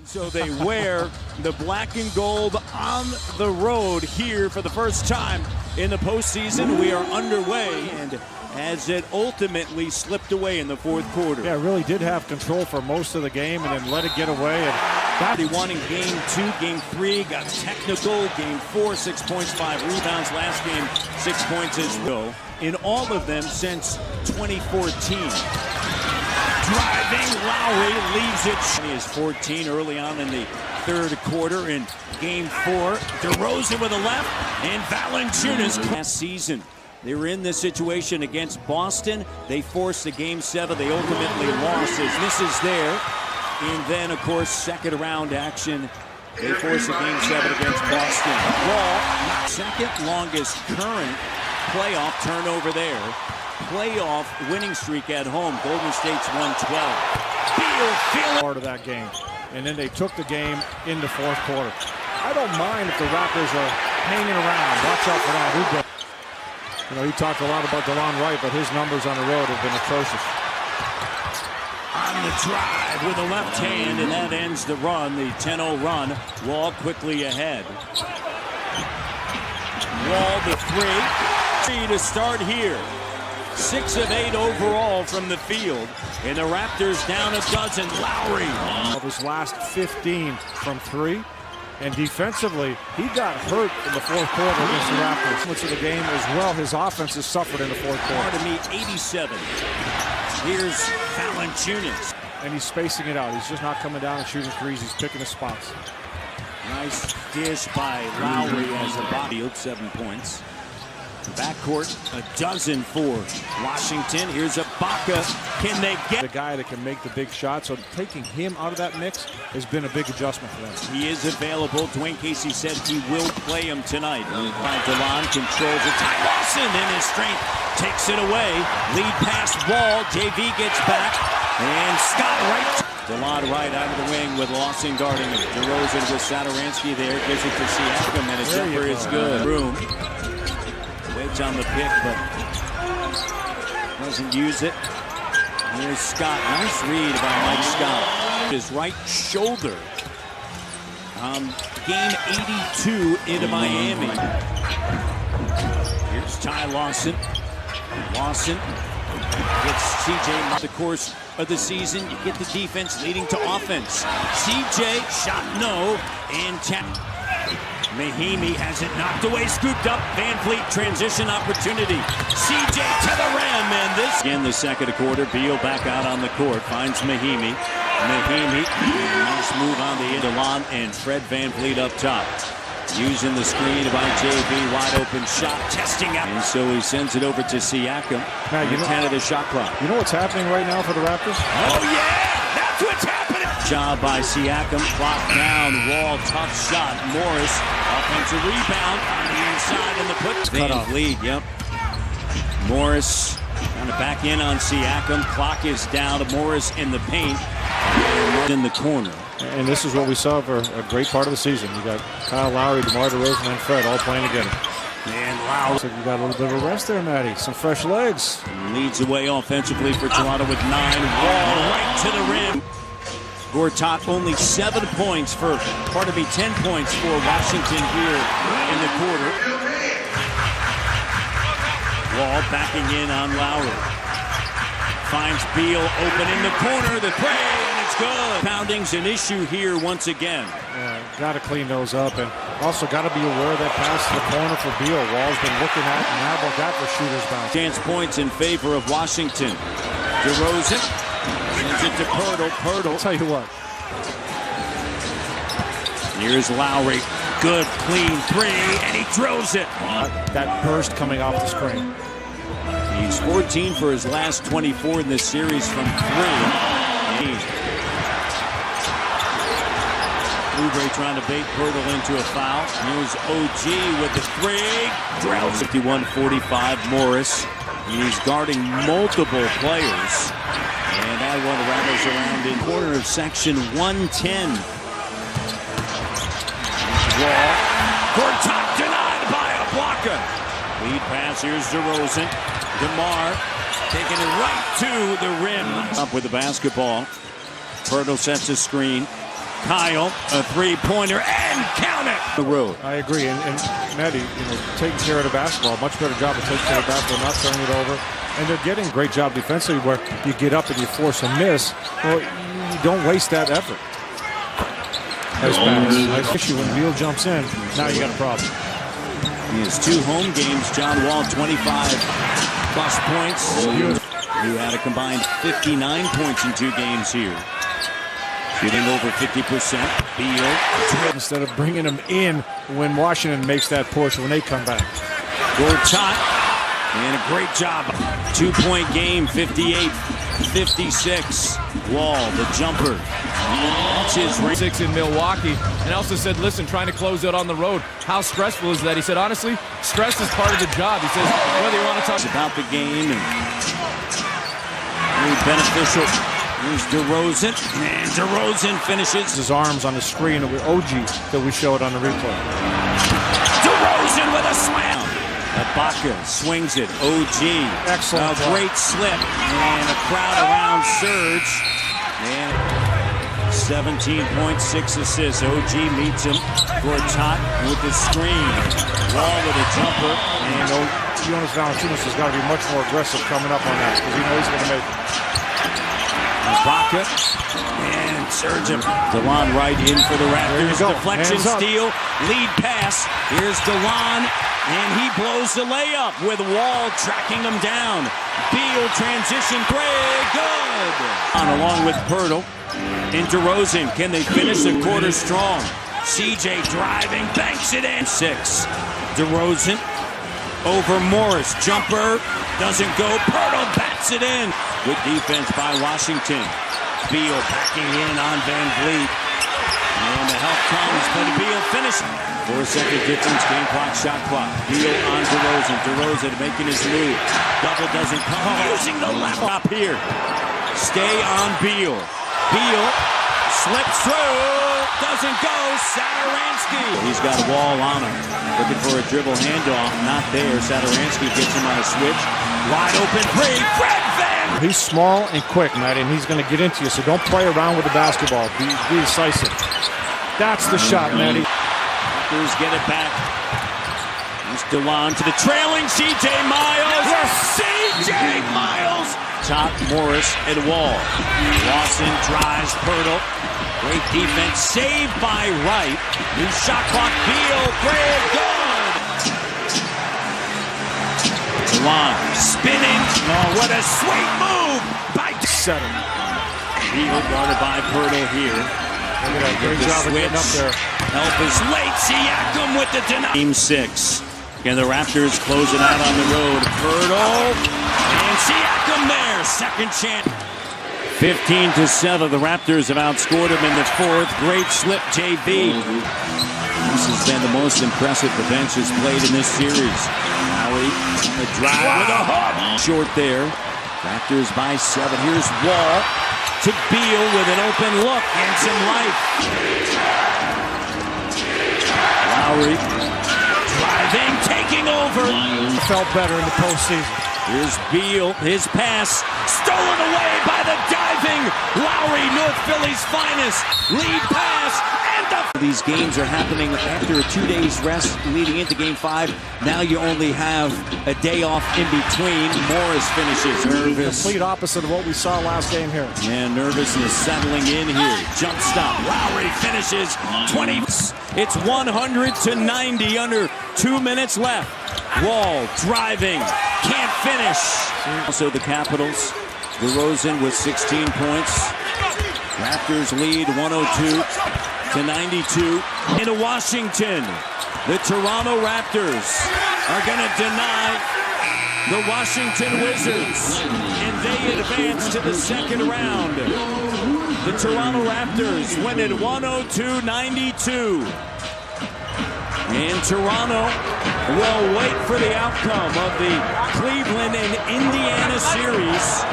So they wear the black and gold on the road here for the first time in the postseason. We are underway, and as it ultimately slipped away in the fourth quarter. Yeah, really did have control for most of the game and then let it get away. And he won in game 2, game 3, got technical, game 4, 6 points, 5 rebounds. Last game, 6 points as well. In all of them since 2014. Driving, Lowry leaves it. He is 14 early on in the third quarter. In game 4, DeRozan with a left, and Valanciunas. Last season, they were in this situation against Boston. They forced a game 7. They ultimately lost as misses there. And then, of course, second round action. They forced a game 7 against Boston. Wall, second longest current playoff turnover there. Playoff winning streak at home. Golden State's 112. Part of that game. And then they took the game into fourth quarter. I don't mind if the Raptors are hanging around. Watch out for that. You know, he talked a lot about DeLon Wright, but his numbers on the road have been atrocious. On the drive with the left hand, and that ends the run, the 10-0 run. Wall quickly ahead. Wall the three to start here. 6 of 8 overall from the field, and the Raptors down a dozen. Lowry. Of his last 15 from 3. And defensively, he got hurt in the fourth quarter against the Raptors. Much of the game as well, his offense has suffered in the fourth quarter. To me, 87. Here's Valanciunas. And he's spacing it out. He's just not coming down and shooting threes. He's picking his spots. Nice dish by Lowry as a body. 7 points. Backcourt, a dozen for Washington. Here's Ibaka. Can they get the guy that can make the big shots? So taking him out of that mix has been a big adjustment for them. He is available. Dwayne Casey said he will play him tonight. DeLon controls it. Ty Lawson in his strength takes it away. Lead pass Wall. JV gets back. And Scott right. DeLon right out of the wing with Lawson guarding him. DeRozan with Satoransky there. Gives it to Siakam, and his jumper is good. Room. Waits on the pick, but doesn't use it. Here's Scott. Nice read by Mike Scott. His right shoulder. Game 82 into Miami. Here's Ty Lawson. Lawson gets CJ the course of the season. You get the defense leading to offense. CJ shot no, and tap. Mahimi has it knocked away, scooped up. Van Fleet transition opportunity. CJ to the rim, and this again the second quarter. Beal back out on the court, finds Mahimi. Nice move on the DeLon and Fred Van Fleet up top. Using the screen by JB, wide open shot, testing out. And so he sends it over to Siakam. Now, you know, 10 of the shot clock. You know what's happening right now for the Raptors? Oh yeah, that's what's happening. Job by Siakam, clock down, Wall, tough shot. Morris, offensive rebound on the inside and the put. Van Fleet, yep. Morris kind of back in on Siakam. Clock is down to Morris in the paint. In the corner. And this is what we saw for a great part of the season. You got Kyle Lowry, DeMar DeRozan, and Fred all playing together. And Lowry. So you got a little bit of a rest there, Matty. Some fresh legs. Leads away offensively for Toronto with 9. Wall right to the rim. Gortat only 7 points 10 points for Washington here in the quarter. Wall backing in on Lowry. Finds Beal open in the corner. The play, and it's good. Pounding's an issue here once again. Yeah, got to clean those up, and also got to be aware of that pass to the corner for Beal. Wall's been looking at, and how about that for shooter's bounce? Chance points in favor of Washington. DeRozan sends it to Pirtle. I'll tell you what. Here's Lowry. Good, clean 3, and he throws it. That burst coming off the screen. He's 14 for his last 24 in this series from 3. Oubre trying to bait Pirtle into a foul. Here's OG with the 3. Droughts 51-45. Morris. He's guarding multiple players. And that one rattles around in corner of section 110. Wall. Gortat denied by a blocker. Lead pass. Here's DeRozan. DeMar taking it right to the rim. Up with the basketball. Pirtle sets a screen. Kyle, a three-pointer, and count it! The road. I agree, and Maddie, taking care of the basketball, much better job of taking care of the basketball, not turning it over. And they're getting a great job defensively where you get up and you force a miss. Well, you don't waste that effort. Nice pass. Nice issue when Beal jumps in. Now you got a problem. He has 2 home games. John Wall, 25-plus points. He had a combined 59 points in 2 games here. Shooting over 50%. Beal. Instead of bringing him in when Washington makes that push when they come back. Gortat. And a great job. 2-point game, 58-56. Wall, the jumper. That's his ring. 6 in Milwaukee. And also said, listen, trying to close out on the road. How stressful is that? He said, honestly, stress is part of the job. He says, whether you want to talk about the game and really beneficial. Here's DeRozan. And DeRozan finishes. His arms on the screen with OG that we showed on the replay. DeRozan with a slam. Ibaka swings it. OG. Excellent. A great slip. And a crowd around Serge. And 17.6 assists. OG meets him. Gortat with the screen. Wall with a jumper. And Jonas Valanciunas has got to be much more aggressive coming up on that because he knows he's going to make it. Ibaka. And Serge. DeLon right in for the Raptors. Deflection steal. Lead pass. Here's DeLon. And he blows the layup with Wall tracking him down. Beal transition three, good! Along with Pirtle and DeRozan. Can they finish the quarter strong? CJ driving, banks it in. 6. DeRozan over Morris. Jumper doesn't go. Pirtle bats it in. Good defense by Washington. Beal backing in on Van Vliet. And the help comes, but Beal finishes. 4-second difference, game clock, shot clock. Beal on DeRozan. DeRozan making his move. Double doesn't come. Using the left up here. Stay on Beal. Beal slips through. Doesn't go. Satoransky. He's got Wall on him. Looking for a dribble handoff. Not there. Satoransky gets him on a switch. Wide open three. Fred Van. He's small and quick, Matt, and he's going to get into you. So don't play around with the basketball. Be decisive. That's the shot, Matty. Raptors get it back. Here's DeLon to the trailing C.J. Miles. Yes! C.J. Miles. Top Morris and Wall. Lawson drives Pirtle. Great defense. Saved by Wright. New shot clock. Beal. Great. Good. DeLon spinning. Oh, what a sweet move by 7. Beal guarded by Pirtle here. Look at that great job of getting up there. Help is late. Siakam with the deny. Game 6. Can the Raptors close it out on the road? Pirtle and Siakam there. Second chance. 15-7. The Raptors have outscored them in the 4th. Great slip, JV. This has been the most impressive the bench has played in this series. Howie, a drive with a hook. Short there. Raptors by 7. Here's Wall to Beal with an open look and some life. Lowry driving, taking over. Felt better in the postseason. Here's Beal, his pass stolen away by the diving Lowry, North Philly's finest. Lead pass and these games are happening after a 2 days rest leading into Game 5. Now you only have a day off in between. Morris finishes. Nervous. Complete opposite of what we saw last game here. And nervousness settling in here. Jump stop. Lowry finishes 20. It's 100-90 under 2 minutes left. Wall driving. Can't finish. Also the Capitals. DeRozan with 16 points. Raptors lead 102-92. Into Washington. The Toronto Raptors are going to deny the Washington Wizards. And they advance to the second round. The Toronto Raptors win it 102-92. And Toronto will wait for the outcome of the Cleveland and Indiana series.